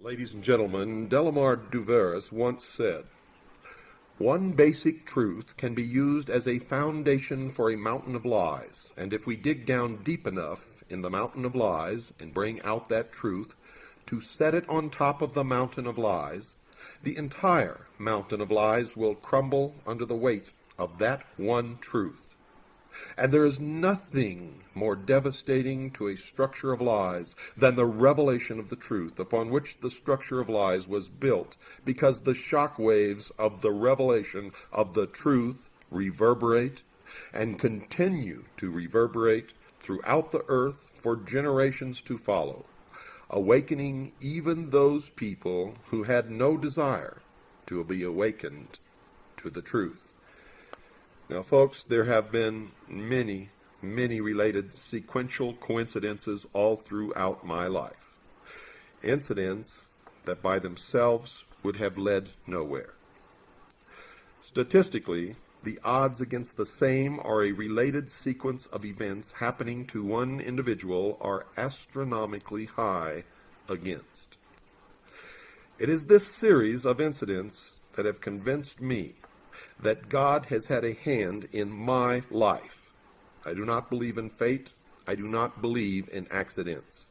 Ladies and gentlemen, Delamar Duveris once said, "One basic truth can be used as a foundation for a mountain of lies, and if we dig down deep enough in the mountain of lies and bring out that truth to set it on top of the mountain of lies, the entire mountain of lies will crumble under the weight of that one truth. And there is nothing more devastating to a structure of lies than the revelation of the truth upon which the structure of lies was built, because the shock waves of the revelation of the truth reverberate and continue to reverberate throughout the earth for generations to follow, awakening even those people who had no desire to be awakened to the truth." Now, folks, there have been many related sequential coincidences all throughout my life. Incidents that by themselves would have led nowhere. Statistically, the odds against the same or a related sequence of events happening to one individual are astronomically high against. It is this series of incidents that have convinced me that God has had a hand in my life. I do not believe in fate. I do not believe in accidents.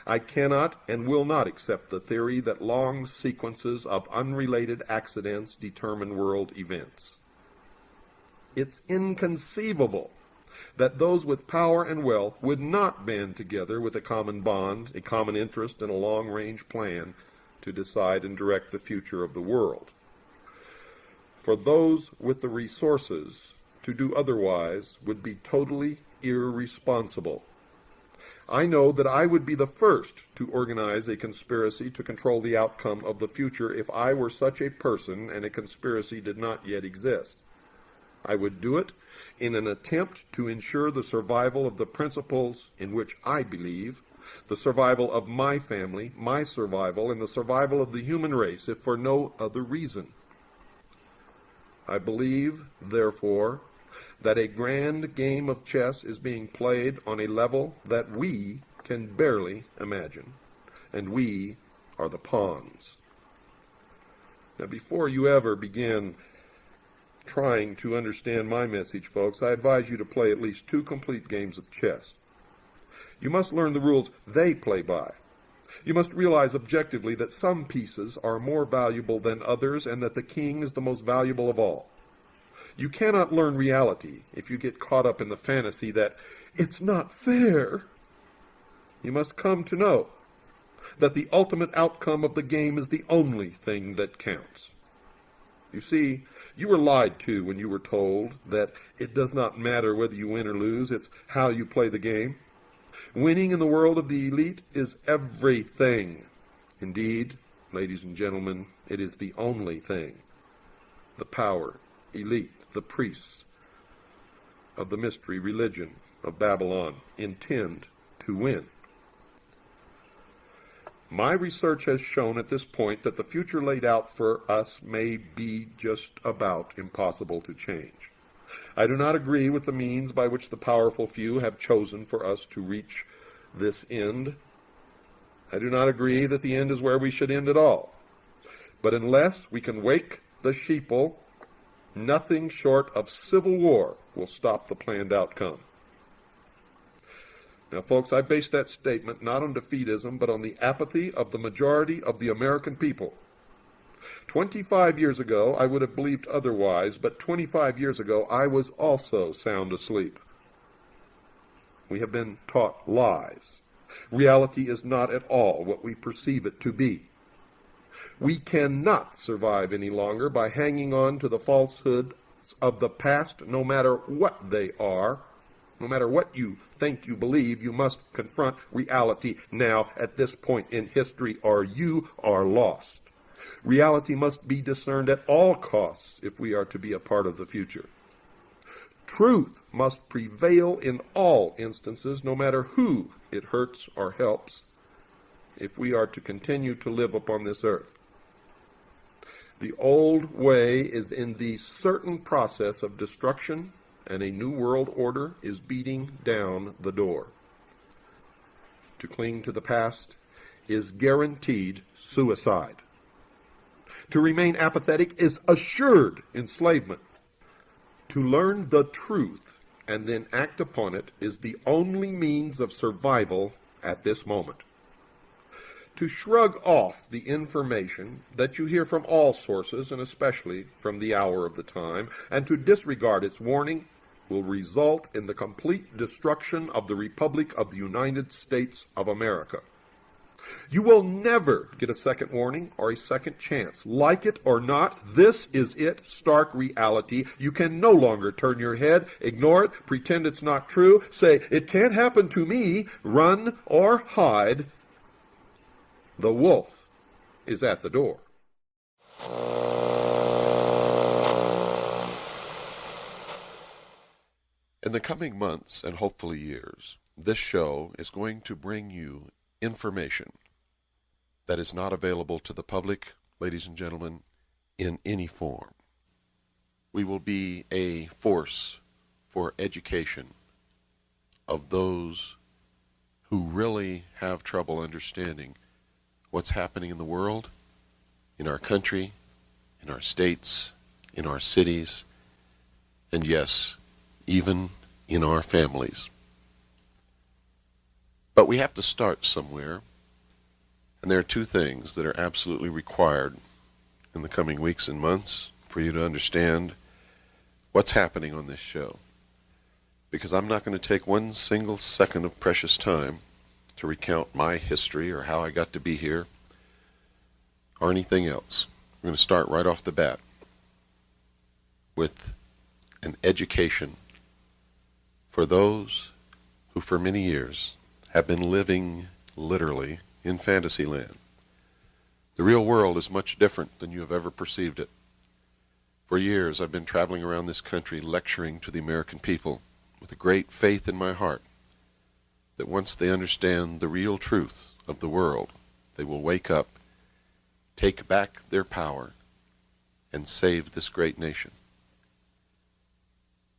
I cannot and will not accept the theory that long sequences of unrelated accidents determine world events. It's inconceivable that those with power and wealth would not band together with a common bond, a common interest, and a long-range plan to decide and direct the future of the world. For those with the resources to do otherwise would be totally irresponsible. I know that I would be the first to organize a conspiracy to control the outcome of the future if I were such a person and a conspiracy did not yet exist. I would do it in an attempt to ensure the survival of the principles in which I believe, the survival of my family, my survival, and the survival of the human race, if for no other reason. I believe, therefore, that a grand game of chess is being played on a level that we can barely imagine, and we are the pawns. Now, before you ever begin trying to understand my message, folks, I advise you to play at least 2 complete games of chess. You must learn the rules they play by. You must realize objectively that some pieces are more valuable than others and that the king is the most valuable of all. You cannot learn reality if you get caught up in the fantasy that it's not fair. You must come to know that the ultimate outcome of the game is the only thing that counts. You see, you were lied to when you were told that it does not matter whether you win or lose, it's how you play the game. Winning in the world of the elite is everything. Indeed, ladies and gentlemen, it is the only thing. The power, elite, the priests of the mystery religion of Babylon intend to win. My research has shown at this point that the future laid out for us may be just about impossible to change. I do not agree with the means by which the powerful few have chosen for us to reach this end. I do not agree that the end is where we should end at all. But unless we can wake the sheeple, nothing short of civil war will stop the planned outcome. Now, folks, I base that statement not on defeatism, but on the apathy of the majority of the American people. 25 years ago, I would have believed otherwise, but 25 years ago, I was also sound asleep. We have been taught lies. Reality is not at all what we perceive it to be. We cannot survive any longer by hanging on to the falsehoods of the past, no matter what they are. No matter what you think you believe, you must confront reality now at this point in history, or you are lost. Reality must be discerned at all costs if we are to be a part of the future. Truth must prevail in all instances, no matter who it hurts or helps, if we are to continue to live upon this earth. The old way is in the certain process of destruction, and a new world order is beating down the door. To cling to the past is guaranteed suicide. To remain apathetic is assured enslavement. To learn the truth and then act upon it is the only means of survival at this moment. To shrug off the information that you hear from all sources, and especially from the hour of the time, and to disregard its warning will result in the complete destruction of the Republic of the United States of America. You will never get a second warning or a second chance. Like it or not, this is it, stark reality. You can no longer turn your head, ignore it, pretend it's not true, say, it can't happen to me, run or hide. The wolf is at the door. In the coming months and hopefully years, this show is going to bring you information that is not available to the public, ladies and gentlemen, in any form. We will be a force for education of those who really have trouble understanding what's happening in the world, in our country, in our states, in our cities, and yes, even in our families. But we have to start somewhere, and there are two things that are absolutely required in the coming weeks and months for you to understand what's happening on this show. Because I'm not going to take one single second of precious time to recount my history or how I got to be here or anything else. I'm going to start right off the bat with an education for those who for many years have been living literally in fantasy land. The real world is much different than you have ever perceived it. For years I've been traveling around this country lecturing to the American people with a great faith in my heart that once they understand the real truth of the world, they will wake up, take back their power, and save this great nation.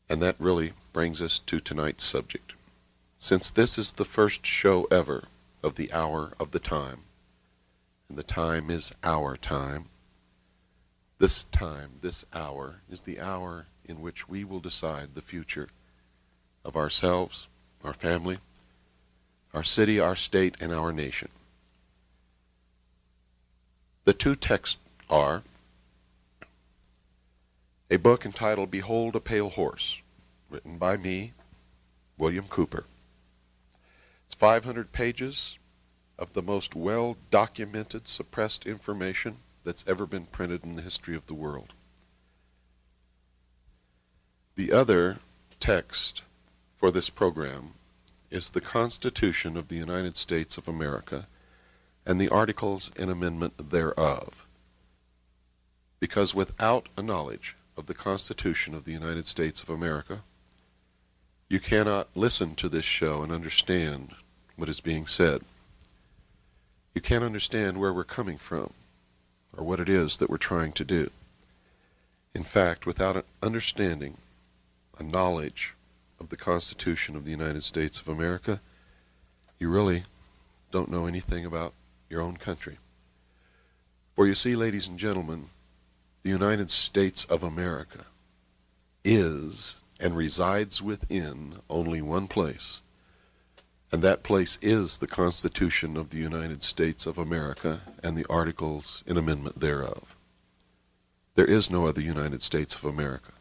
And that really brings us to tonight's subject. Since this is the first show ever of the hour of the time, and the time is our time, this time, this hour, is the hour in which we will decide the future of ourselves, our family, our city, our state, and our nation. The two texts are a book entitled Behold a Pale Horse, written by me, William Cooper. It's 500 pages of the most well-documented, suppressed information that's ever been printed in the history of the world. The other text for this program is the Constitution of the United States of America and the Articles and Amendment thereof. Because without a knowledge of the Constitution of the United States of America, you cannot listen to this show and understand what is being said. You can't understand where we're coming from or what it is that we're trying to do. In fact, without an understanding, a knowledge of the Constitution of the United States of America, you really don't know anything about your own country. For you see, ladies and gentlemen, the United States of America is and resides within only one place, and that place is the Constitution of the United States of America and the Articles and Amendment thereof. There is no other United States of America.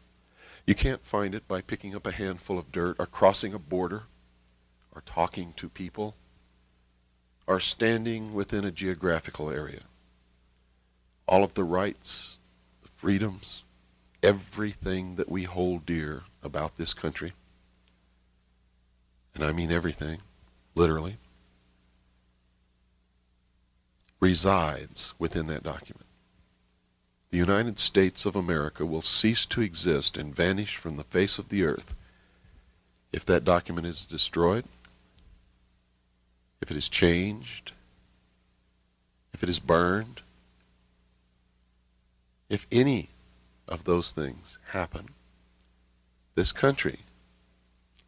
You can't find it by picking up a handful of dirt or crossing a border or talking to people or standing within a geographical area. All of the rights, the freedoms, everything that we hold dear about this country, and I mean everything, literally, resides within that document. The United States of America will cease to exist and vanish from the face of the earth if that document is destroyed, if it is changed, if it is burned. If any of those things happen, this country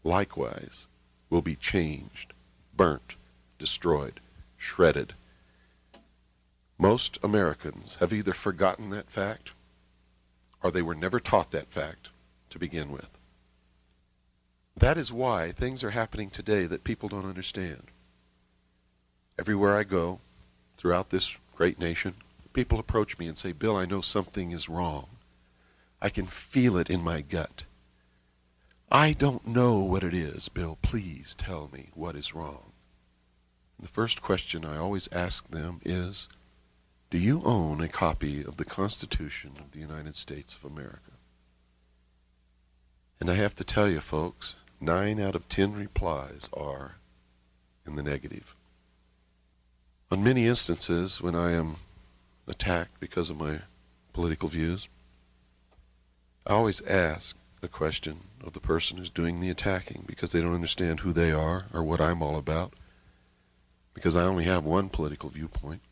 likewise will be changed, burnt, destroyed, shredded, Most Americans have either forgotten that fact or they were never taught that fact to begin with. That is why things are happening today that people don't understand. Everywhere I go throughout this great nation, people approach me and say, "Bill, I know something is wrong. I can feel it in my gut. I don't know what it is, Bill. Please tell me what is wrong." And the first question I always ask them is, do you own a copy of the Constitution of the United States of America? And I have to tell you, folks, 9 out of 10 replies are in the negative. On many instances, when I am attacked because of my political views, I always ask the question of the person who's doing the attacking, because they don't understand who they are or what I'm all about, because I only have one political viewpoint,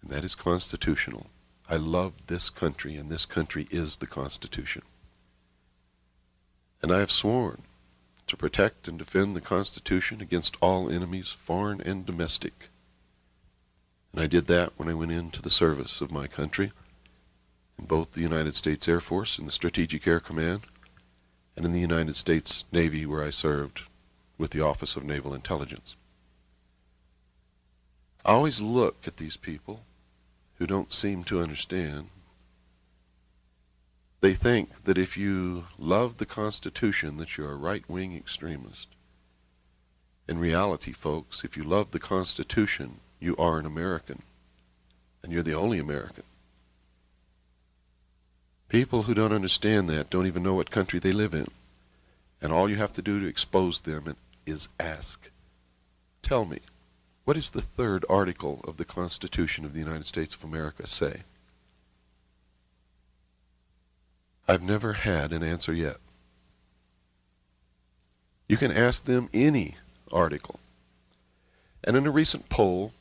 and that is constitutional. I love this country, and this country is the Constitution. And I have sworn to protect and defend the Constitution against all enemies, foreign and domestic. And I did that when I went into the service of my country in both the United States Air Force and the Strategic Air Command, and in the United States Navy, where I served with the Office of Naval Intelligence. I always look at these people who don't seem to understand. They think that if you love the Constitution, that you're a right-wing extremist. In reality, folks, if you love the Constitution, you are an American, and you're the only American. People who don't understand that don't even know what country they live in. And all you have to do to expose them is ask, tell me, what does the 3rd article of the Constitution of the United States of America say? I've never had an answer yet. You can ask them any article. And in a recent poll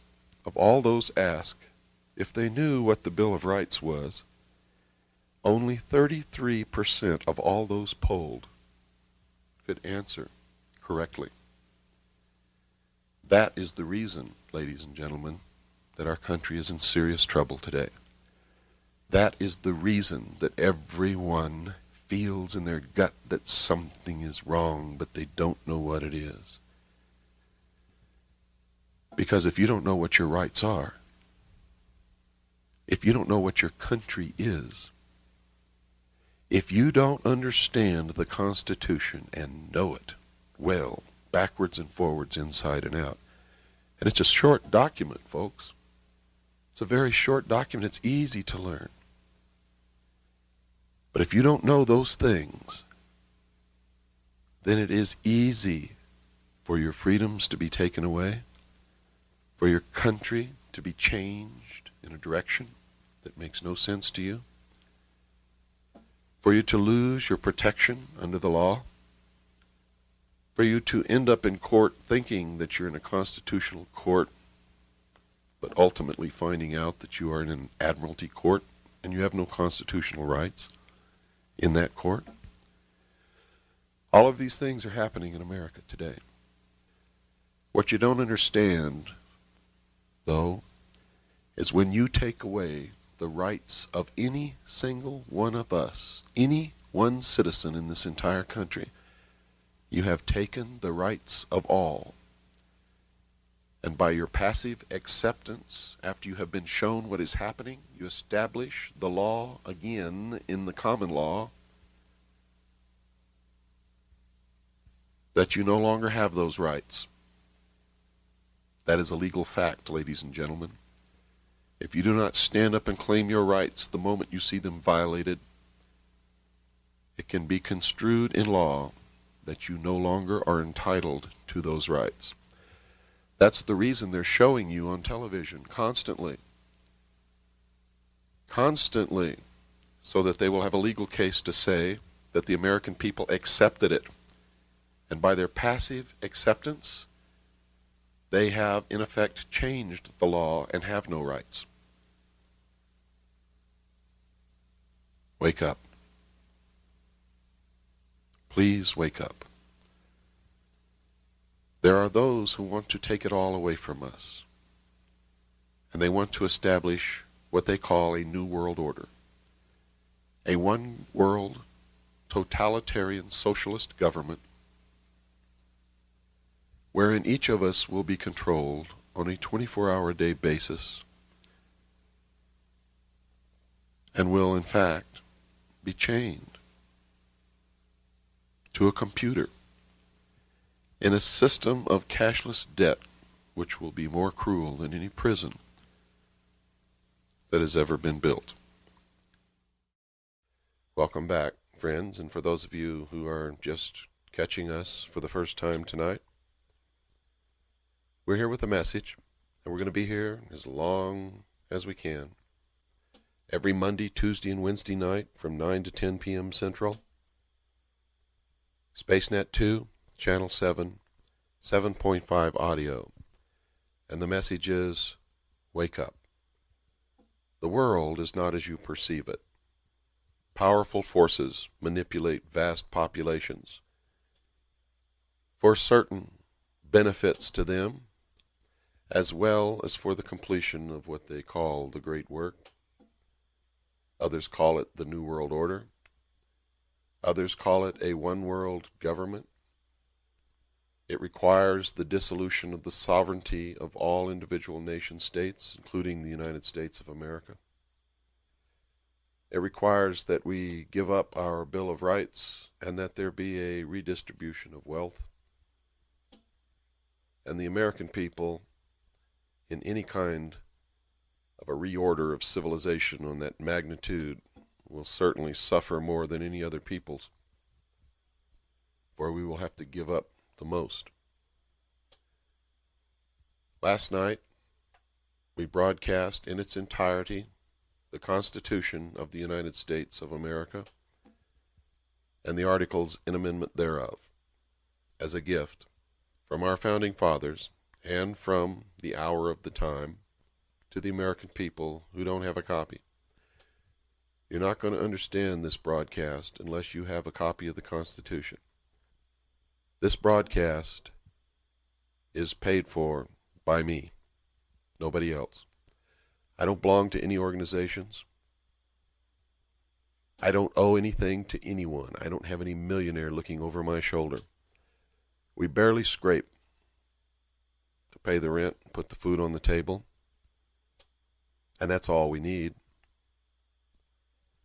of all those asked, if they knew what the Bill of Rights was, only 33% of all those polled could answer correctly. That is the reason, ladies and gentlemen, that our country is in serious trouble today. That is the reason that everyone feels in their gut that something is wrong, but they don't know what it is. Because if you don't know what your rights are, if you don't know what your country is, if you don't understand the Constitution and know it well, backwards and forwards, inside and out, and it's a short document, folks. It's a very short document. It's easy to learn. But if you don't know those things, then it is easy for your freedoms to be taken away, for your country to be changed in a direction that makes no sense to you, for you to lose your protection under the law, for you to end up in court thinking that you're in a constitutional court, but ultimately finding out that you are in an admiralty court and you have no constitutional rights in that court. All of these things are happening in America today. What you don't understand, though, is when you take away the rights of any single one of us, any one citizen in this entire country, you have taken the rights of all. And by your passive acceptance, after you have been shown what is happening, you establish the law again in the common law that you no longer have those rights. That is a legal fact, ladies and gentlemen. If you do not stand up and claim your rights the moment you see them violated, it can be construed in law that you no longer are entitled to those rights. That's the reason they're showing you on television constantly, so that they will have a legal case to say that the American people accepted it. And by their passive acceptance, they have, in effect, changed the law and have no rights. Wake up. Please wake up. There are those who want to take it all away from us. and they want to establish what they call a new world order, a one-world totalitarian socialist government wherein each of us will be controlled on a 24-hour-a-day basis and will, in fact, be chained to a computer in a system of cashless debt which will be more cruel than any prison that has ever been built. Welcome back, friends, and for those of you who are just catching us for the first time tonight, we're here with a message, and we're going to be here as long as we can. Every Monday, Tuesday, and Wednesday night from 9 to 10 p.m. Central. SpaceNet 2, Channel 7, 7.5 audio. And the message is, wake up. The world is not as you perceive it. Powerful forces manipulate vast populations for certain benefits to them, as well as for the completion of what they call the Great Work. Others call it the New World Order. Others call it a one-world government. It requires the dissolution of the sovereignty of all individual nation-states, including the United States of America. It requires that we give up our Bill of Rights and that there be a redistribution of wealth. And the American people, in any kind of a reorder of civilization on that magnitude, will certainly suffer more than any other peoples, for we will have to give up the most. Last night, we broadcast in its entirety the Constitution of the United States of America and the articles in amendment thereof as a gift from our founding fathers and from the hour of the time to the American people who don't have a copy. You're not going to understand this broadcast unless you have a copy of the Constitution. This broadcast is paid for by me, nobody else. I don't belong to any organizations. I don't owe anything to anyone. I don't have any millionaire looking over my shoulder. We barely scrape to pay the rent and put the food on the table. And that's all we need.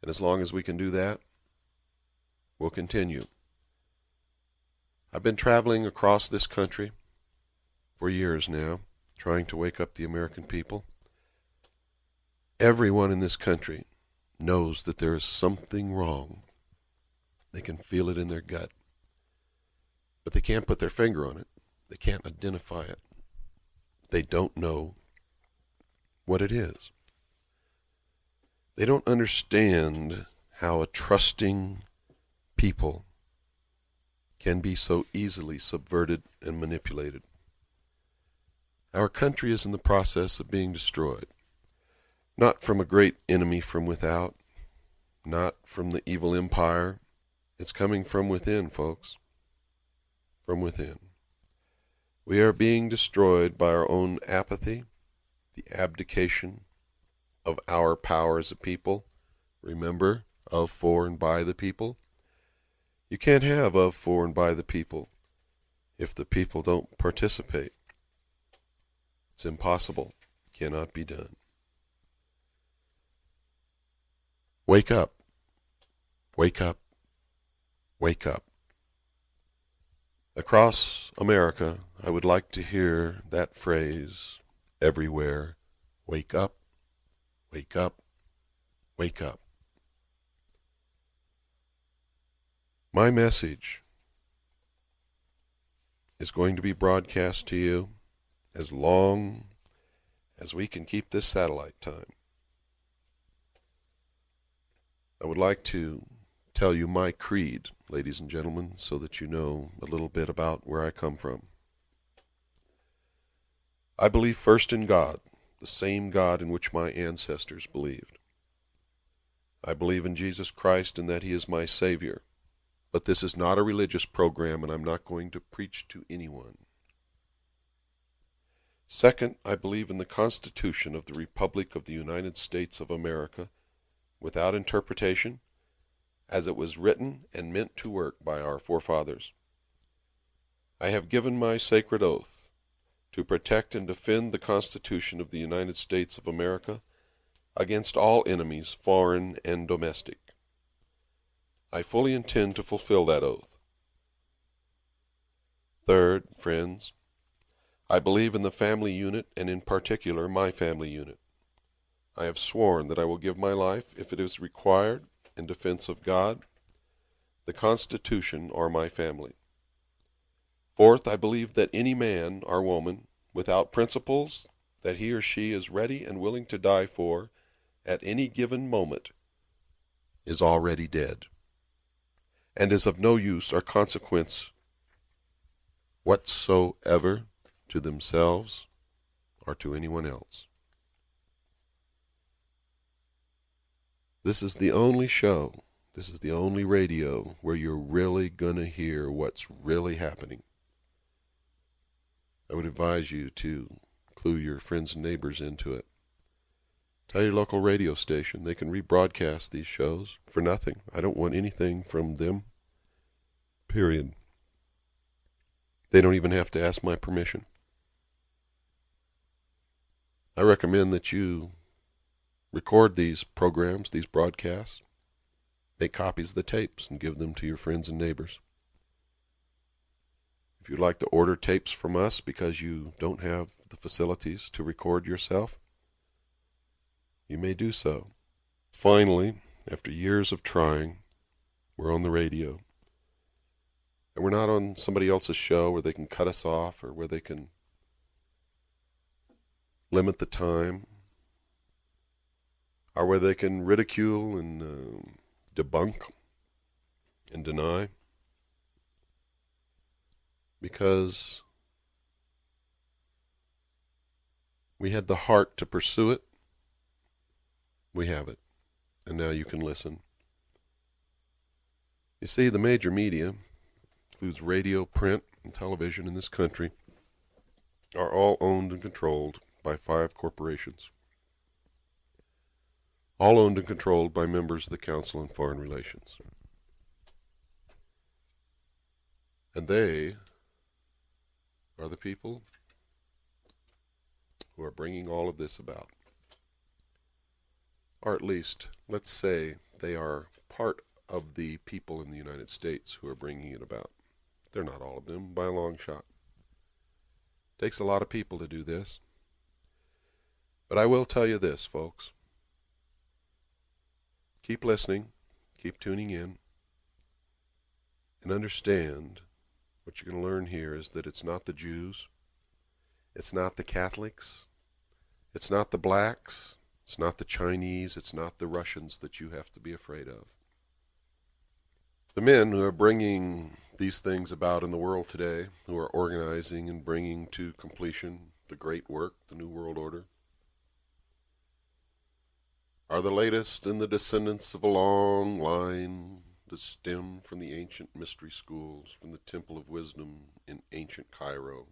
And as long as we can do that, we'll continue. I've been traveling across this country for years now, trying to wake up the American people. Everyone in this country knows that there is something wrong. They can feel it in their gut. But they can't put their finger on it. They can't identify it. They don't know what it is. They don't understand how a trusting people can be so easily subverted and manipulated. Our country is in the process of being destroyed. Not from a great enemy from without, not from the evil empire. It's coming from within, folks. From within. We are being destroyed by our own apathy, the abdication of our power as a people. Remember, of, for, and by the people. You can't have of, for, and by the people if the people don't participate. It's impossible. Cannot be done. Wake up. Wake up. Wake up. Across America, I would like to hear that phrase everywhere. Wake up. Wake up. Wake up. My message is going to be broadcast to you as long as we can keep this satellite time. I would like to tell you my creed, ladies and gentlemen, so that you know a little bit about where I come from. I believe first in God, the same God in which my ancestors believed. I believe in Jesus Christ and that He is my Savior. But this is not a religious program, and I'm not going to preach to anyone. Second, I believe in the Constitution of the Republic of the United States of America, without interpretation, as it was written and meant to work by our forefathers. I have given my sacred oath to protect and defend the Constitution of the United States of America against all enemies, foreign and domestic. I fully intend to fulfill that oath. Third, friends, I believe in the family unit, and in particular my family unit. I have sworn that I will give my life, if it is required, in defense of God, the Constitution, or my family. Fourth, I believe that any man or woman without principles that he or she is ready and willing to die for at any given moment is already dead, and is of no use or consequence whatsoever to themselves or to anyone else. This is the only show, this is the only radio where you're really going to hear what's really happening. I would advise you to clue your friends and neighbors into it. Tell your local radio station they can rebroadcast these shows for nothing. I don't want anything from them, period. They don't even have to ask my permission. I recommend that you record these programs, these broadcasts, make copies of the tapes, and give them to your friends and neighbors. If you'd like to order tapes from us because you don't have the facilities to record yourself, you may do so. Finally, after years of trying, we're on the radio. And we're not on somebody else's show where they can cut us off or where they can limit the time, or where they can ridicule and debunk and deny. Because we had the heart to pursue it, we have it, and now you can listen. You see, the major media, includes radio, print, and television in this country, are all owned and controlled by 5 corporations. All owned and controlled by members of the Council on Foreign Relations. And they are the people who are bringing all of this about. Or at least, let's say they are part of the people in the United States who are bringing it about. They're not all of them, by a long shot. Takes a lot of people to do this. But I will tell you this, folks. Keep listening, keep tuning in, and understand what you're going to learn here is that it's not the Jews, it's not the Catholics, it's not the blacks, it's not the Chinese, it's not the Russians that you have to be afraid of. The men who are bringing these things about in the world today, who are organizing and bringing to completion the great work, the New World Order, are the latest in the descendants of a long line that stem from the ancient mystery schools, from the Temple of Wisdom in ancient Cairo,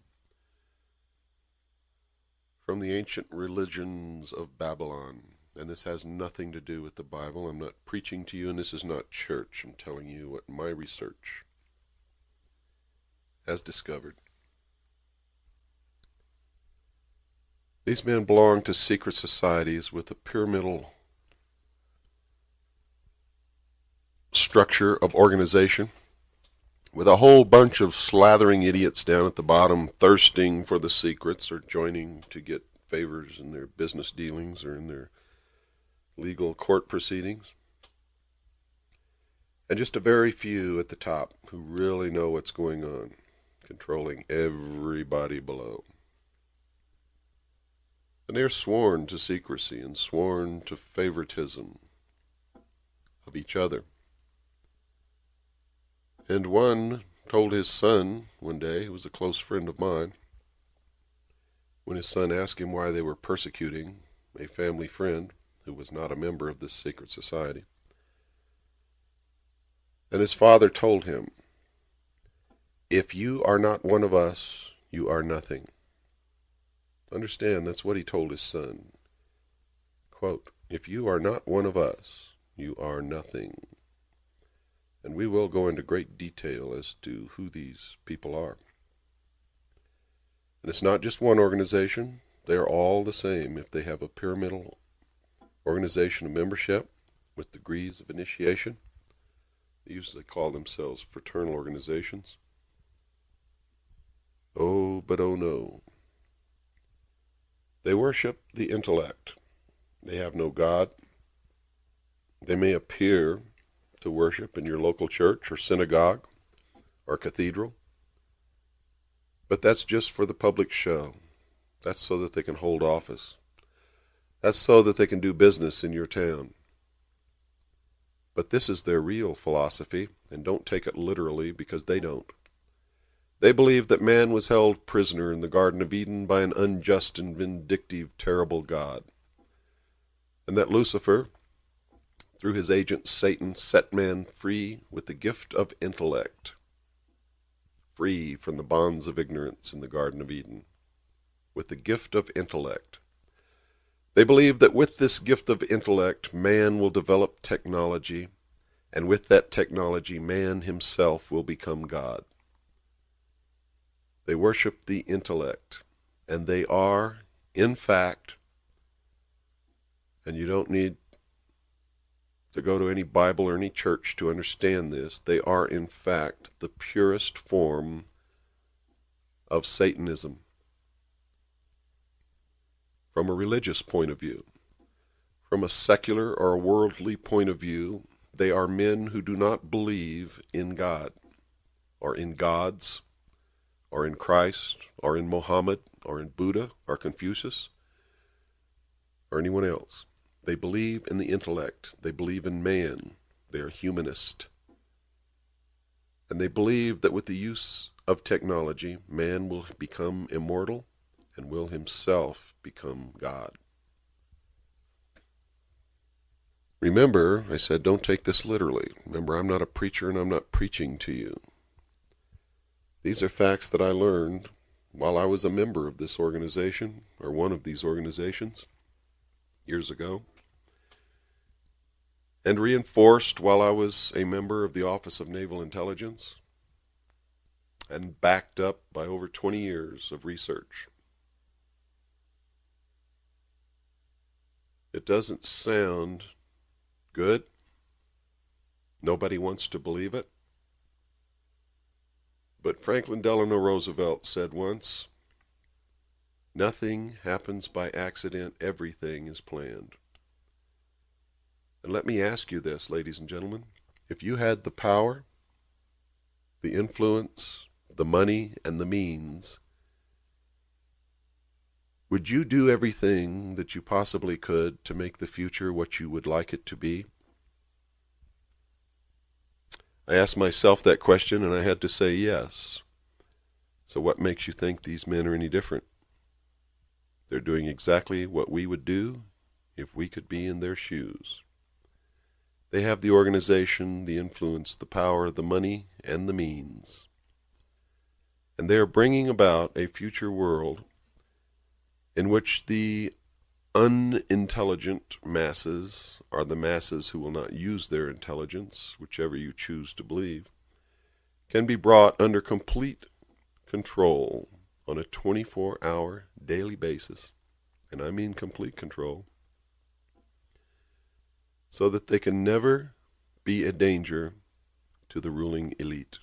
from the ancient religions of Babylon. And this has nothing to do with the Bible. I'm not preaching to you, and this is not church. I'm telling you what my research has discovered. These men belong to secret societies with a pyramidal structure of organization, with a whole bunch of slathering idiots down at the bottom thirsting for the secrets or joining to get favors in their business dealings or in their legal court proceedings. And just a very few at the top who really know what's going on, controlling everybody below. And they're sworn to secrecy and sworn to favoritism of each other. And one told his son one day, who was a close friend of mine, when his son asked him why they were persecuting a family friend who was not a member of this secret society. And his father told him, "If you are not one of us, you are nothing." Understand, that's what he told his son. Quote, "If you are not one of us, you are nothing." And we will go into great detail as to who these people are. And it's not just one organization. They are all the same if they have a pyramidal organization of membership with degrees of initiation. They usually call themselves fraternal organizations. Oh, but oh no. They worship the intellect. They have no God. They may appear to worship in your local church or synagogue or cathedral, but that's just for the public show. That's so that they can hold office. That's so that they can do business in your town. But this is their real philosophy, and don't take it literally because they don't. They believe that man was held prisoner in the Garden of Eden by an unjust and vindictive, terrible God, and that Lucifer, through his agent Satan, set man free with the gift of intellect, free from the bonds of ignorance in the Garden of Eden, with the gift of intellect. They believe that with this gift of intellect, man will develop technology, and with that technology, man himself will become God. They worship the intellect, and they are, in fact, and you don't need to go to any Bible or any church to understand this, they are, in fact, the purest form of Satanism from a religious point of view. From a secular or a worldly point of view, they are men who do not believe in God, or in gods, or in Christ, or in Mohammed, or in Buddha, or Confucius, or anyone else. They believe in the intellect. They believe in man. They are humanist. And they believe that with the use of technology, man will become immortal and will himself become God. Remember, I said don't take this literally. Remember, I'm not a preacher and I'm not preaching to you. These are facts that I learned while I was a member of this organization, or one of these organizations, years ago, and reinforced while I was a member of the Office of Naval Intelligence, and backed up by over 20 years of research. It doesn't sound good. Nobody wants to believe it. But Franklin Delano Roosevelt said once, "Nothing happens by accident, everything is planned." And let me ask you this, ladies and gentlemen. If you had the power, the influence, the money, and the means, would you do everything that you possibly could to make the future what you would like it to be? I asked myself that question, and I had to say yes. So what makes you think these men are any different? They're doing exactly what we would do if we could be in their shoes. They have the organization, the influence, the power, the money, and the means. And they are bringing about a future world in which the unintelligent masses, are the masses who will not use their intelligence, whichever you choose to believe, can be brought under complete control on a 24-hour daily basis, and I mean complete control, so that they can never be a danger to the ruling elite.